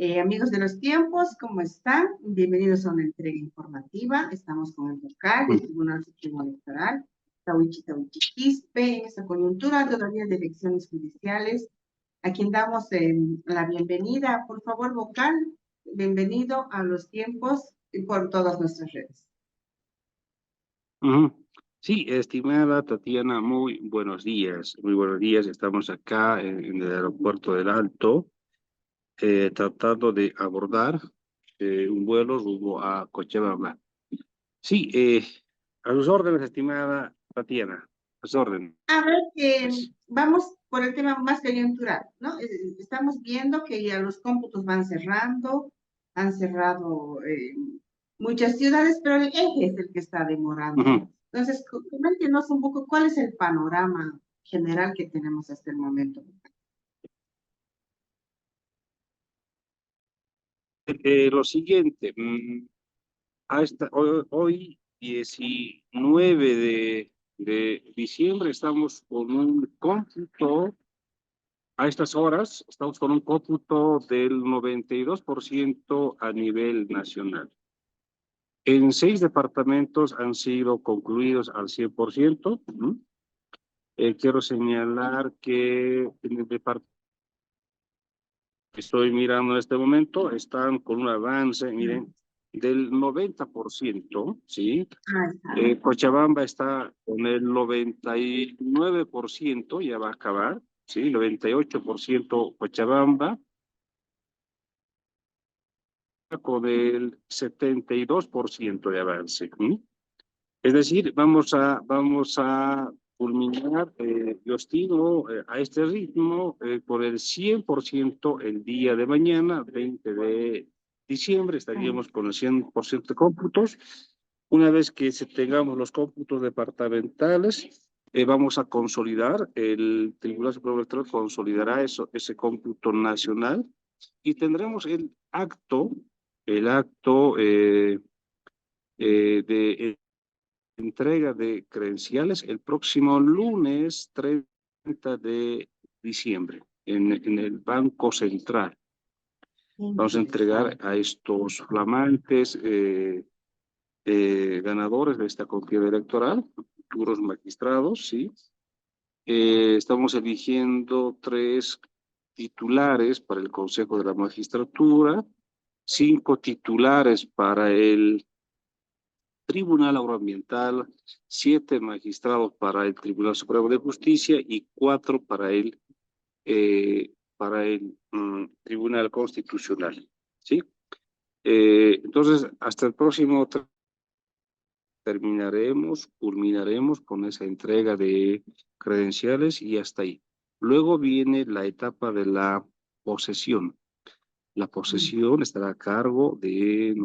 Amigos de los tiempos, ¿cómo están? Bienvenidos a una entrega informativa. Estamos con el vocal del Tribunal Supremo Electoral, Tawichi Quispe, en esta coyuntura todavía de elecciones judiciales, a quien damos la bienvenida. Por favor, vocal, bienvenido a los tiempos y por todas nuestras redes. Ujú. Sí, estimada Tatiana, muy buenos días. Muy buenos días. Estamos acá en el aeropuerto del Alto, tratando de abordar un vuelo rumbo a Cochabamba. Sí, a sus órdenes, estimada Tatiana, a sus órdenes. A ver, vamos por el tema más coyuntural, ¿no? Estamos viendo que ya los cómputos van cerrando, han cerrado muchas ciudades, pero el eje es el que está demorando. Ujú. Entonces, coméntenos un poco cuál es el panorama general que tenemos hasta el momento. Lo siguiente, hoy 19 de diciembre, estamos con un cómputo. A estas horas estamos con un cómputo del 92% a nivel nacional. En 6 departamentos han sido concluidos al 100%. Quiero señalar que en el departamento que estoy mirando en este momento están con un avance, miren, del 90%, ¿sí? Ah, está. Cochabamba está con el 99%, ya va a acabar, ¿sí? 98% Cochabamba, con el 72% de avance. Es decir, vamos a culminar, yo estimo, a este ritmo, por el 100% el día de mañana, 20 de diciembre, estaríamos con el 100% de cómputos. Una vez que tengamos los cómputos departamentales, vamos a consolidar, el Tribunal Supremo Electoral consolidará ese cómputo nacional y tendremos el acto de entrega de credenciales el próximo lunes 30 de diciembre en el Banco Central. Vamos a entregar a estos flamantes ganadores de esta contienda electoral, futuros magistrados, ¿sí? Estamos eligiendo 3 titulares para el Consejo de la Magistratura, 5 titulares para el Tribunal Agroambiental, 7 magistrados para el Tribunal Supremo de Justicia y 4 para el Tribunal Constitucional. ¿Sí? Entonces, hasta el próximo culminaremos con esa entrega de credenciales y hasta ahí. Luego viene la etapa de la posesión. La posesión estará a cargo del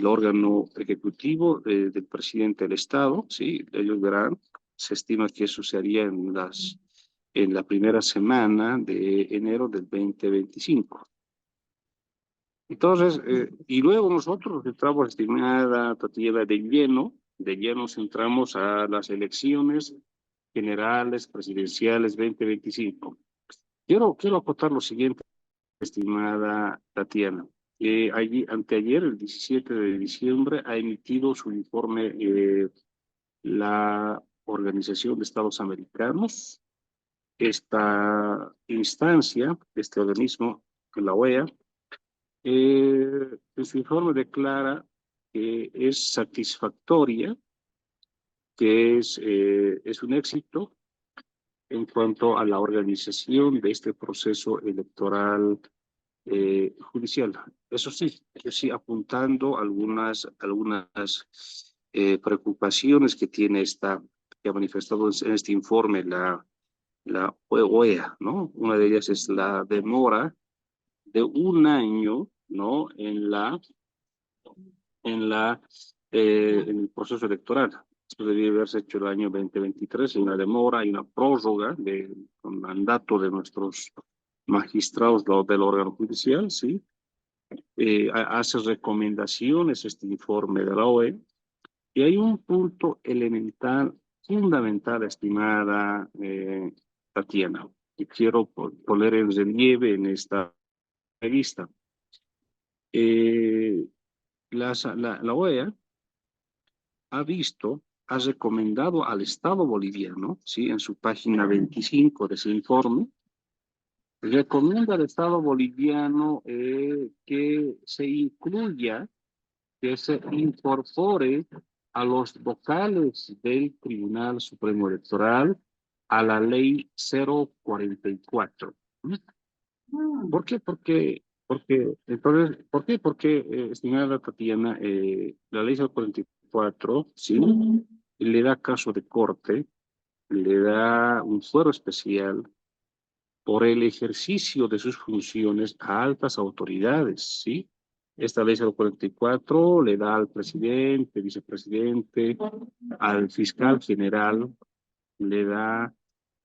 órgano ejecutivo, del presidente del Estado, ¿sí? Ellos verán, se estima que eso sería en la primera semana de enero del 2025. Entonces, y luego nosotros entramos, estimada Tatiana, de lleno entramos a las elecciones generales presidenciales 2025. Quiero acotar lo siguiente, estimada Tatiana. Anteayer, el 17 de diciembre, ha emitido su informe la Organización de Estados Americanos. Esta instancia, este organismo, la OEA, en su informe declara que es satisfactoria, que es un éxito en cuanto a la organización de este proceso electoral judicial. Eso sí, apuntando algunas preocupaciones que que ha manifestado en este informe la OEA, ¿no? Una de ellas es la demora de un año, ¿no? En el proceso electoral. Esto debía haberse hecho el año 2023, hay una demora, hay una prórroga del mandato de nuestros magistrados del órgano judicial, ¿sí? Hace recomendaciones este informe de la OE, y hay un punto elemental, fundamental, estimada Tatiana, que quiero poner en relieve en esta vista. La OEA ha recomendado al Estado boliviano, ¿sí? En su página 25 de ese informe, recomienda al Estado boliviano que se incluya, que se incorpore a los vocales del Tribunal Supremo Electoral a la ley 044. ¿Mm? ¿Por qué? ¿Por qué? Porque, estimada Tatiana, la ley 044, ¿sí? Le da caso de corte, le da un fuero especial por el ejercicio de sus funciones a altas autoridades, ¿sí? Esta ley 044 le da al presidente, vicepresidente, al fiscal general, le da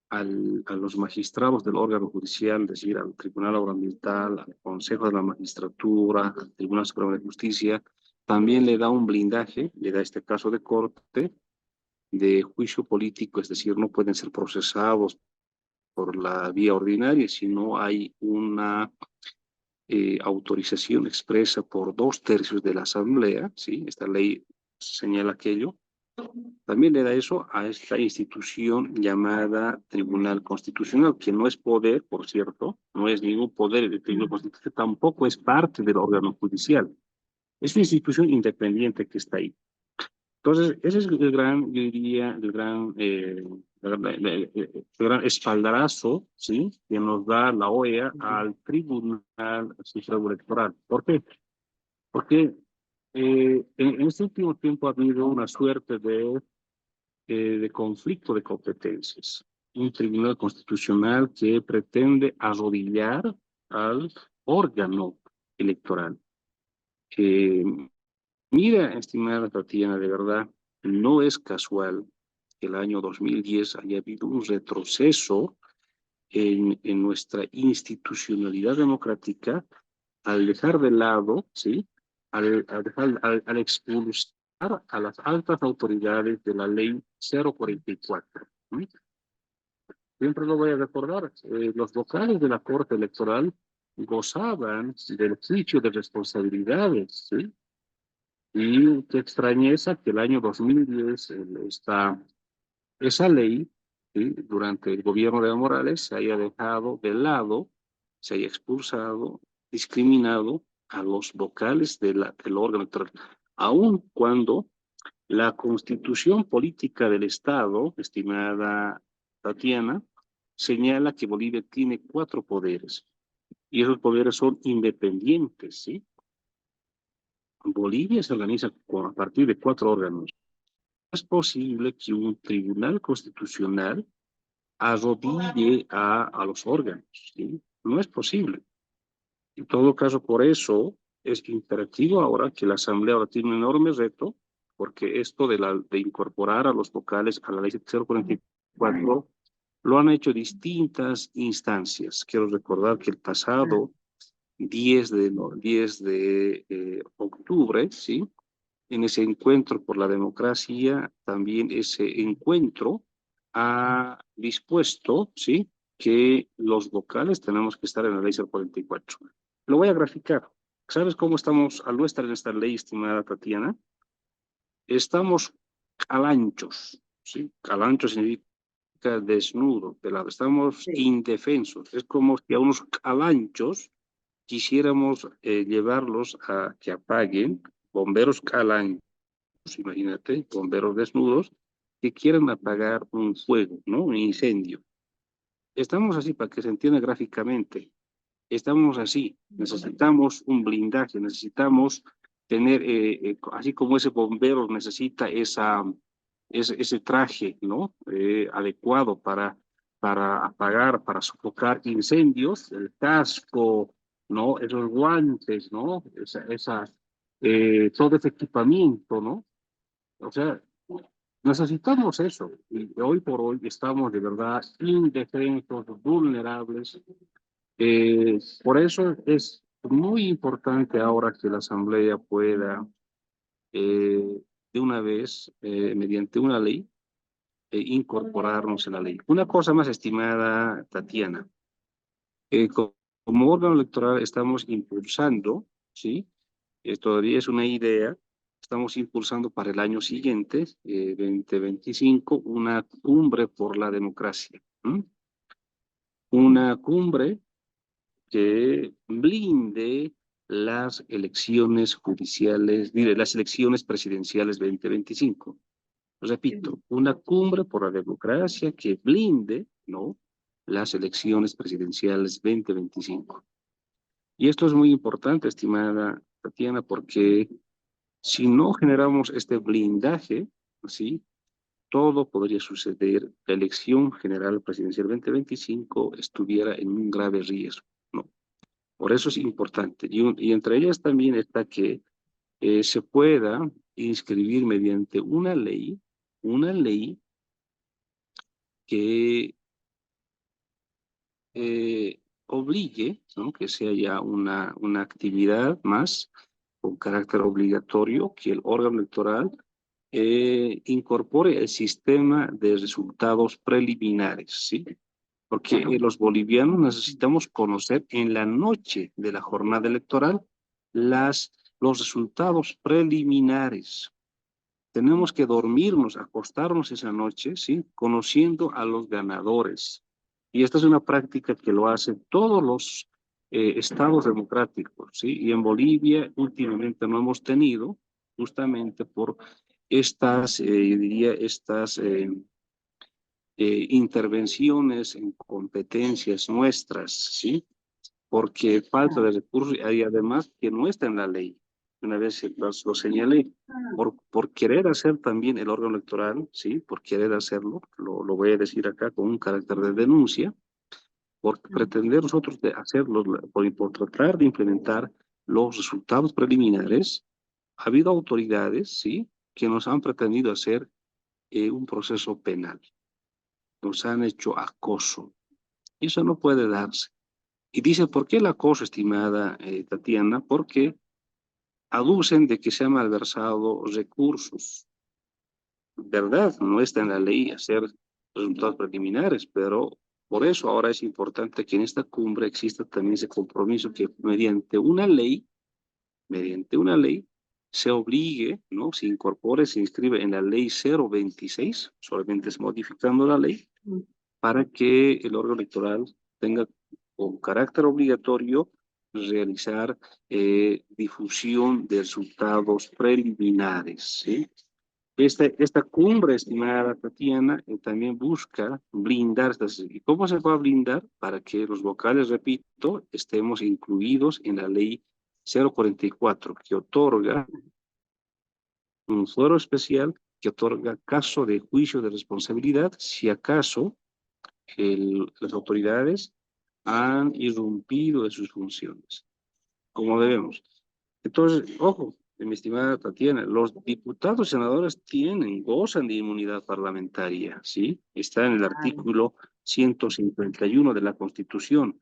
a los magistrados del órgano judicial, es decir, al Tribunal Agroambiental, al Consejo de la Magistratura, al Tribunal Supremo de Justicia, también le da un blindaje, le da este caso de corte, de juicio político, es decir, no pueden ser procesados por la vía ordinaria, si no hay una autorización expresa por 2/3 de la Asamblea, ¿sí? Esta ley señala aquello. También le da eso a esta institución llamada Tribunal Constitucional, que no es poder, por cierto, no es ningún poder del Tribunal Constitucional, tampoco es parte del órgano judicial. Es una institución independiente que está ahí. Entonces, ese es el gran, yo diría, el gran espaldarazo, ¿sí? Que nos da la OEA al Tribunal Supremo Electoral. ¿Por qué? Porque en este último tiempo ha habido una suerte de conflicto de competencias. Un tribunal constitucional que pretende arrodillar al órgano electoral. Eh, Mira, estimada Tatiana, de verdad, no es casual que el año 2010 haya habido un retroceso en nuestra institucionalidad democrática al dejar de lado, ¿sí? Al expulsar a las altas autoridades de la ley 044. ¿Sí? Siempre lo voy a recordar, los vocales de la Corte Electoral gozaban del juicio de responsabilidades, ¿sí? Y qué extrañeza que el año 2010 esa ley, ¿sí? Durante el gobierno de Evo Morales se haya dejado de lado, se haya expulsado, discriminado a los vocales del órgano electoral, aun cuando la constitución política del Estado, estimada Tatiana, señala que Bolivia tiene 4 poderes y esos poderes son independientes, ¿sí? Bolivia se organiza a partir de 4 órganos. Es posible que un tribunal constitucional arrodille a los órganos, ¿sí? No es posible. En todo caso, por eso es imperativo ahora que la Asamblea ahora tiene un enorme reto, porque esto de incorporar a los vocales a la ley 044 lo han hecho distintas instancias. Quiero recordar que el pasado 10 de octubre, ¿sí? En ese encuentro por la democracia, también ese encuentro ha dispuesto, ¿sí? Que los vocales tenemos que estar en la ley 044. Lo voy a graficar. ¿Sabes cómo estamos al no estar en esta ley, estimada Tatiana? Estamos calanchos, ¿sí? Calanchos significa desnudo, pelado. Estamos indefensos. Es como si a unos calanchos quisiéramos llevarlos a que apaguen, bomberos calanchos, imagínate, bomberos desnudos, que quieren apagar un fuego, ¿no? Un incendio. Estamos así para que se entienda gráficamente. Estamos así. Necesitamos un blindaje, necesitamos tener, así como ese bombero necesita ese traje, ¿no? Adecuado para apagar, para sofocar incendios, el casco, ¿no? Esos guantes, ¿no? Todo ese equipamiento, ¿no? O sea, necesitamos eso. Y hoy por hoy estamos de verdad indefensos, vulnerables. Por eso es muy importante ahora que la Asamblea pueda, de una vez, mediante una ley, incorporarnos en la ley. Una cosa más, estimada Tatiana. como órgano electoral estamos impulsando, ¿sí? Todavía es una idea, estamos impulsando para el año siguiente, 2025, una cumbre por la democracia. ¿M? Una cumbre que blinde las elecciones judiciales, mire, las elecciones presidenciales 2025. Repito, una cumbre por la democracia que blinde, ¿no?, las elecciones presidenciales 2025. Y esto es muy importante, estimada Tatiana, porque si no generamos este blindaje, ¿sí?, todo podría suceder. La elección general presidencial 2025 estuviera en un grave riesgo, ¿no? Por eso es importante. Y entre ellas también está que se pueda inscribir mediante una ley que obligue, ¿no?, que sea ya una actividad más con carácter obligatorio, que el órgano electoral incorpore el sistema de resultados preliminares, ¿sí? Porque los bolivianos necesitamos conocer en la noche de la jornada electoral los resultados preliminares. Tenemos que dormirnos, acostarnos esa noche, ¿sí?, conociendo a los ganadores. Y esta es una práctica que lo hacen todos los estados democráticos, ¿sí? Y en Bolivia últimamente no hemos tenido, justamente por estas, diría, estas intervenciones en competencias nuestras, ¿sí? Porque falta de recursos y además que no está en la ley. Una vez lo señalé, por querer hacer también el órgano electoral, ¿sí? Por querer hacerlo, lo voy a decir acá con un carácter de denuncia, por pretender nosotros de hacerlo, por tratar de implementar los resultados preliminares, ha habido autoridades, ¿sí?, que nos han pretendido hacer un proceso penal, nos han hecho acoso. Y eso no puede darse. Y dice, ¿por qué el acoso, estimada Tatiana? Porque aducen de que se han malversado recursos. ¿Verdad? No está en la ley hacer resultados preliminares, pero por eso ahora es importante que en esta cumbre exista también ese compromiso que mediante una ley, se obligue, ¿no?, se incorpore, se inscribe en la ley 026, solamente es modificando la ley, para que el órgano electoral tenga con carácter obligatorio realizar difusión de resultados preliminares, ¿sí? Esta cumbre, estimada Tatiana, también busca blindar estas. ¿Y cómo se va a blindar? Para que los vocales, repito, estemos incluidos en la ley 044, que otorga un fuero especial, que otorga caso de juicio de responsabilidad, si acaso las autoridades han irrumpido en sus funciones, como debemos. Entonces, ojo, mi estimada Tatiana, los diputados y senadores gozan de inmunidad parlamentaria, ¿sí? Está en el artículo 151 de la Constitución.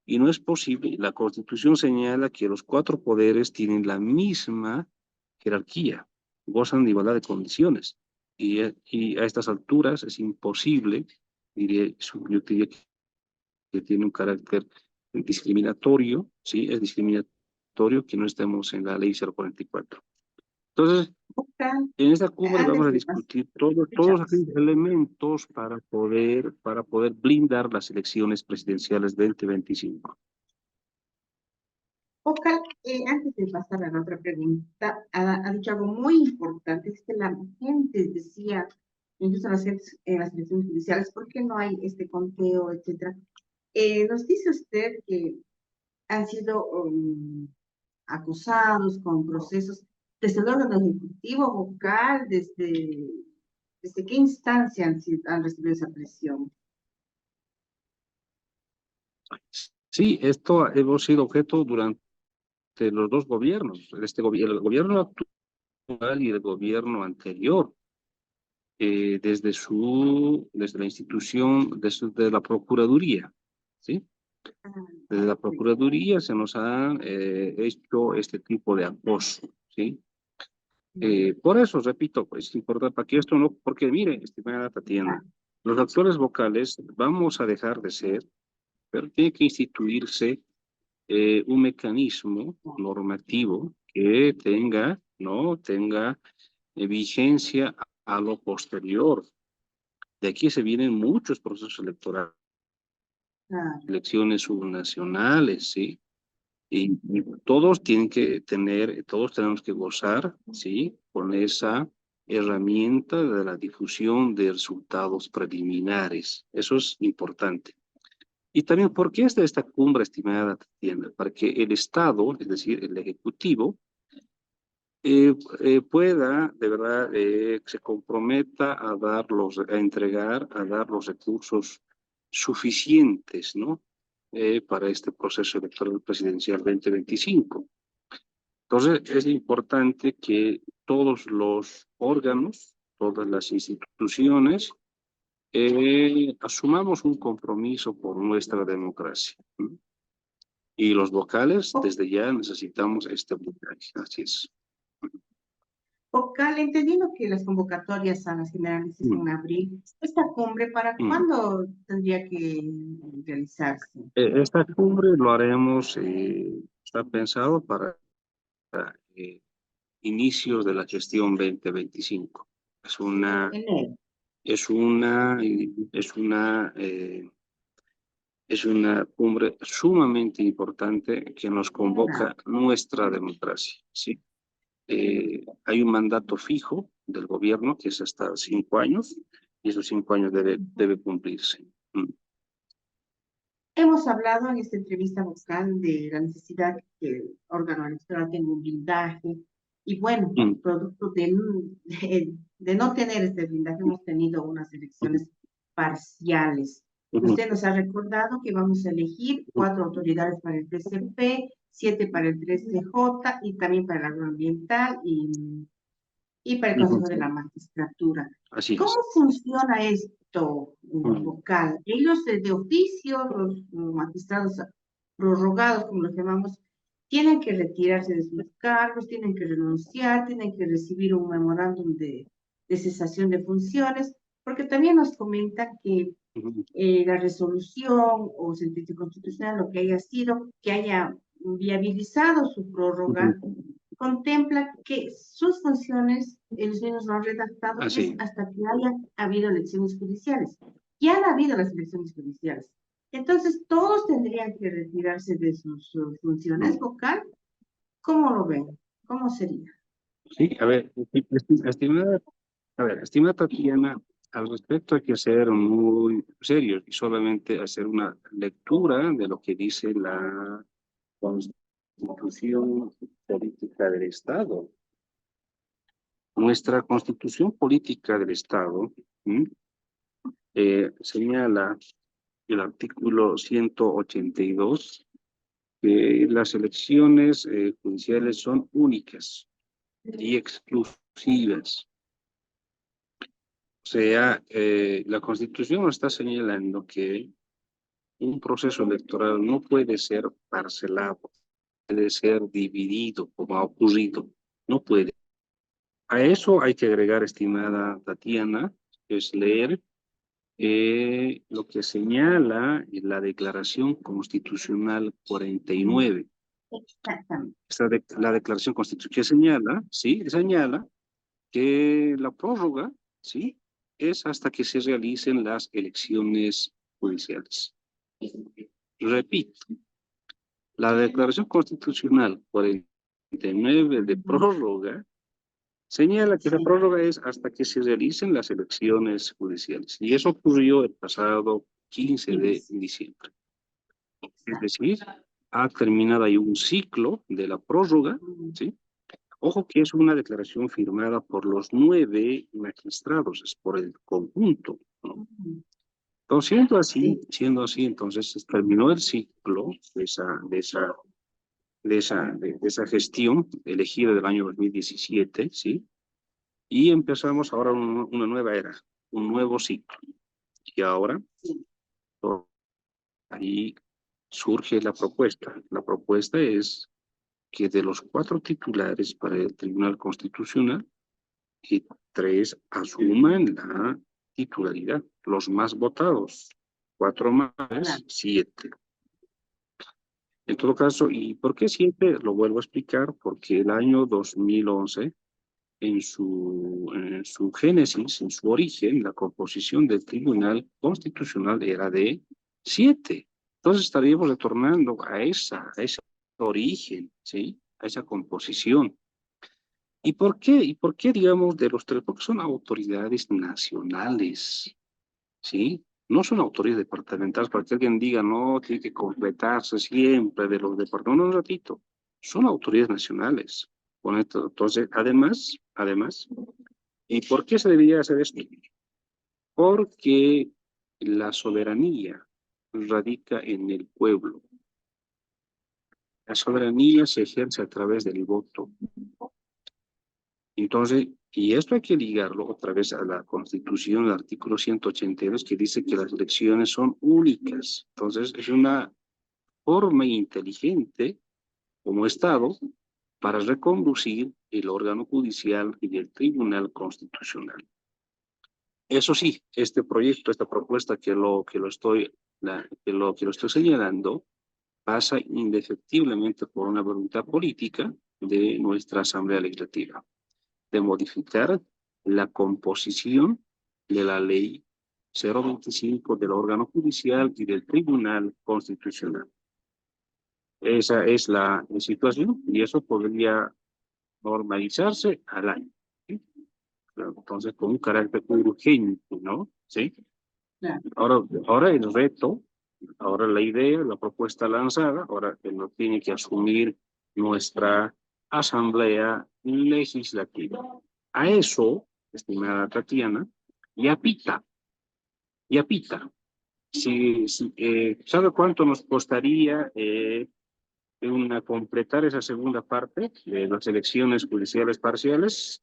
Y no es posible, la Constitución señala que los cuatro poderes tienen la misma jerarquía, gozan de igualdad de condiciones. Y a estas alturas es imposible, yo diría que tiene un carácter discriminatorio, ¿sí? Es discriminatorio que no estemos en la ley 044. Entonces, Oscar, en esta cumbre vamos antes a de pasar, discutir todos escuchamos. aquellos elementos para poder blindar las elecciones presidenciales 2025. Oscar, antes de pasar a la otra pregunta, ha dicho algo muy importante, es que la gente decía, incluso en las elecciones judiciales, ¿por qué no hay este conteo, etcétera? Nos dice usted que han sido acosados con procesos desde el órgano ejecutivo, vocal, desde qué instancia han recibido esa presión. Sí, esto hemos sido objeto durante los dos gobiernos, el gobierno actual y el gobierno anterior, desde la institución, desde la Procuraduría, ¿sí? Desde la Procuraduría se nos han hecho este tipo de acoso, ¿sí? Por eso, repito, es importante para que esto no, porque mire, estimada Tatiana, los actores vocales vamos a dejar de ser, pero tiene que instituirse un mecanismo normativo que tenga vigencia a lo posterior. De aquí se vienen muchos procesos electorales, elecciones subnacionales, ¿sí? Y todos tienen que tener, todos tenemos que gozar, ¿sí? Con esa herramienta de la difusión de resultados preliminares. Eso es importante. Y también, ¿por qué está esta cumbre, estimada Tatiana? Para que el Estado, es decir, el Ejecutivo, pueda, de verdad, se comprometa a a dar los recursos suficientes, ¿no? Para este proceso electoral presidencial 2025. Entonces, es importante que todos los órganos, todas las instituciones, asumamos un compromiso por nuestra democracia, ¿no? Y los vocales, desde ya necesitamos este blindaje. Así es. Vocal, entendiendo que las convocatorias a las generales es en abril, ¿esta cumbre para cuándo tendría que realizarse? Esta cumbre lo haremos, está pensado para eh, inicios de la gestión 2025. Es una, Enero. es una, es una, es una cumbre sumamente importante que nos convoca nuestra democracia, ¿sí? Hay un mandato fijo del gobierno que es hasta 5 años y esos 5 años debe cumplirse. Hemos hablado en esta entrevista vocal de la necesidad que el órgano electoral tenga un blindaje y bueno, producto de no tener este blindaje hemos tenido unas elecciones parciales. Usted nos ha recordado que vamos a elegir 4 autoridades para el TCP, 7 para el 3TJ y también para el agroambiental y para el Consejo de la Magistratura. Así es. ¿Cómo funciona esto vocal? Ellos de oficio, los magistrados prorrogados, como los llamamos, tienen que retirarse de sus cargos, tienen que renunciar, tienen que recibir un memorándum de cesación de funciones, porque también nos comentan que la resolución o sentencia constitucional, lo que haya sido, que haya viabilizado su prórroga, contempla que sus funciones, ellos mismos lo han redactado, es hasta que haya habido elecciones judiciales. Ya han habido las elecciones judiciales. Entonces, todos tendrían que retirarse de sus funciones vocal. ¿Cómo lo ven? ¿Cómo sería? Sí, a ver, estimada Tatiana, al respecto hay que ser muy serios y solamente hacer una lectura de lo que dice la Constitución Política del Estado. Nuestra Constitución Política del Estado señala el artículo 182 que las elecciones judiciales son únicas y exclusivas. O sea, la Constitución está señalando que un proceso electoral no puede ser parcelado, puede ser dividido como ha ocurrido, no puede. A eso hay que agregar, estimada Tatiana, es leer lo que señala la Declaración Constitucional 49. Exactamente. La Declaración Constitucional que señala, sí, señala que la prórroga, sí, es hasta que se realicen las elecciones judiciales. Repito, la Declaración Constitucional 49 de prórroga señala que la prórroga es hasta que se realicen las elecciones judiciales. Y eso ocurrió el pasado 15 de diciembre. Es decir, ha terminado ahí un ciclo de la prórroga, ¿sí? Ojo que es una declaración firmada por los 9 magistrados, es por el conjunto, ¿no? Entonces, siendo así, entonces terminó el ciclo de esa gestión elegida del año 2017, ¿sí? Y empezamos ahora una nueva era, un nuevo ciclo. Y ahora, ahí surge la propuesta. La propuesta es que de los 4 titulares para el Tribunal Constitucional, y 3 asuman la titularidad, los más votados, 4 más 7. En todo caso, ¿y por qué 7? Lo vuelvo a explicar, porque el año 2011, en su génesis, en su origen, la composición del Tribunal Constitucional era de 7. Entonces estaríamos retornando a ese origen, ¿sí? A esa composición. ¿Y por qué? ¿Y por qué, digamos, de los 3? Porque son autoridades nacionales, ¿sí? No son autoridades departamentales, para que alguien diga, no, tiene que completarse siempre de los departamentos. No, un ratito. Son autoridades nacionales. Con esto, entonces, además, ¿y por qué se debería hacer esto? Porque la soberanía radica en el pueblo. La soberanía se ejerce a través del voto. Entonces, y esto hay que ligarlo otra vez a la Constitución, el artículo 182, que dice que las elecciones son únicas. Entonces, es una forma inteligente como Estado para reconducir el órgano judicial y el Tribunal Constitucional. Eso sí, este proyecto, esta propuesta que lo estoy señalando, pasa indefectiblemente por una voluntad política de nuestra Asamblea Legislativa, de modificar la composición de la ley 025 del órgano judicial y del Tribunal Constitucional. Esa es la situación y eso podría normalizarse al año, ¿sí? Entonces, con un carácter urgente, ¿no? ¿Sí? Claro. Ahora el reto, ahora la idea, la propuesta lanzada, ahora que lo tiene que asumir nuestra Asamblea Legislativa. A eso, estimada Tatiana, ya pita. ¿Sabe cuánto nos costaría completar esa segunda parte de las elecciones judiciales parciales?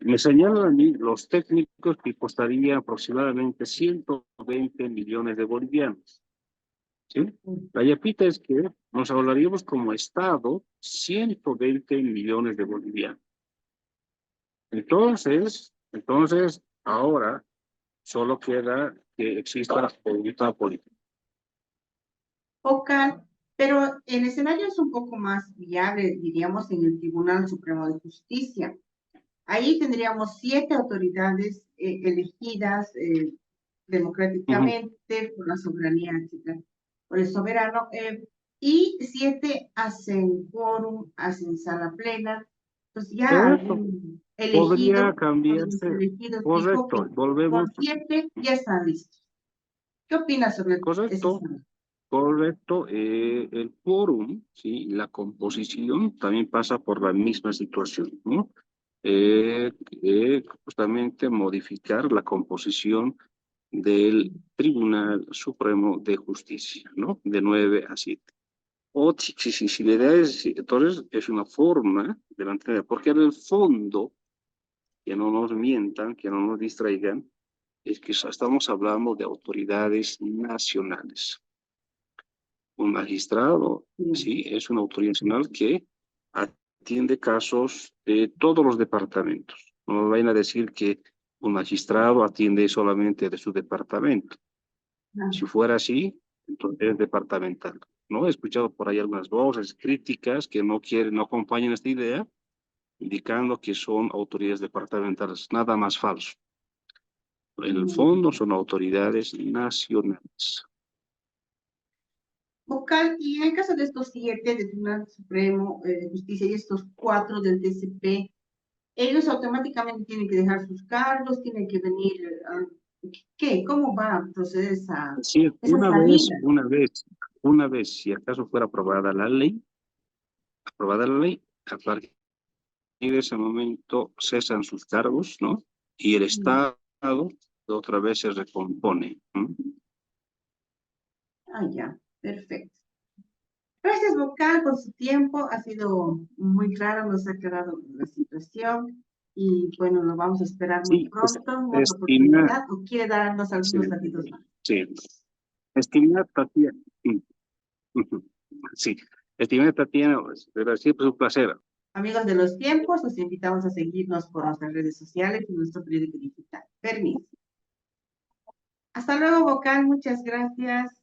Me señalan a mí los técnicos que costaría aproximadamente 120 millones de bolivianos. ¿Sí? La yapita es que nos hablaríamos como Estado 120 millones de bolivianos. Entonces, ahora solo queda que exista voluntad política. Focal, pero el escenario es un poco más viable, diríamos, en el Tribunal Supremo de Justicia. Ahí tendríamos 7 autoridades elegidas democráticamente por la soberanía, etcétera, por el soberano, y 7 hacen quórum, hacen sala plena. Entonces ya Podría elegidos, cambiarse. elegidos, Correcto, volvemos. con 7 ya están listos. ¿Qué opinas sobre ese Correcto. escenario? Correcto, el quórum, ¿sí? La composición también pasa por la misma situación, ¿no? Justamente modificar la composición del Tribunal Supremo de Justicia, ¿no? De 9 a 7. O si la idea es, entonces es una forma de mantener, porque en el fondo, que no nos mientan, que no nos distraigan, es que estamos hablando de autoridades nacionales. Un magistrado, sí, es una autoridad nacional que atiende casos de todos los departamentos. No me vayan a decir que un magistrado atiende solamente de su departamento. Si fuera así, entonces es departamental. ¿No? He escuchado por ahí algunas voces críticas que no acompañan esta idea, indicando que son autoridades departamentales. Nada más falso. En el fondo son autoridades nacionales. Vocal, y en el caso de estos 7 del Tribunal Supremo de Justicia y estos 4 del TCP, ellos automáticamente tienen que dejar sus cargos, tienen que venir, ¿qué? ¿Cómo va a proceder esa Sí, salida? una vez, si acaso fuera aprobada la ley, a partir de ese momento cesan sus cargos, ¿no? Y el Estado otra vez se recompone. Ah, ya, perfecto. Gracias, Vocal, por su tiempo. Ha sido muy claro, nos ha aclarado la situación. Y bueno, lo vamos a esperar muy Sí, pronto, en otra estimada, oportunidad. ¿O quiere darnos sí, algunos datos más? sí, estimada Tatiana, sí, estimada Tatiana, pues, siempre es un placer. Amigos de los tiempos, los invitamos a seguirnos por nuestras redes sociales y nuestro periódico digital. Permiso. Hasta luego, Vocal. Muchas gracias.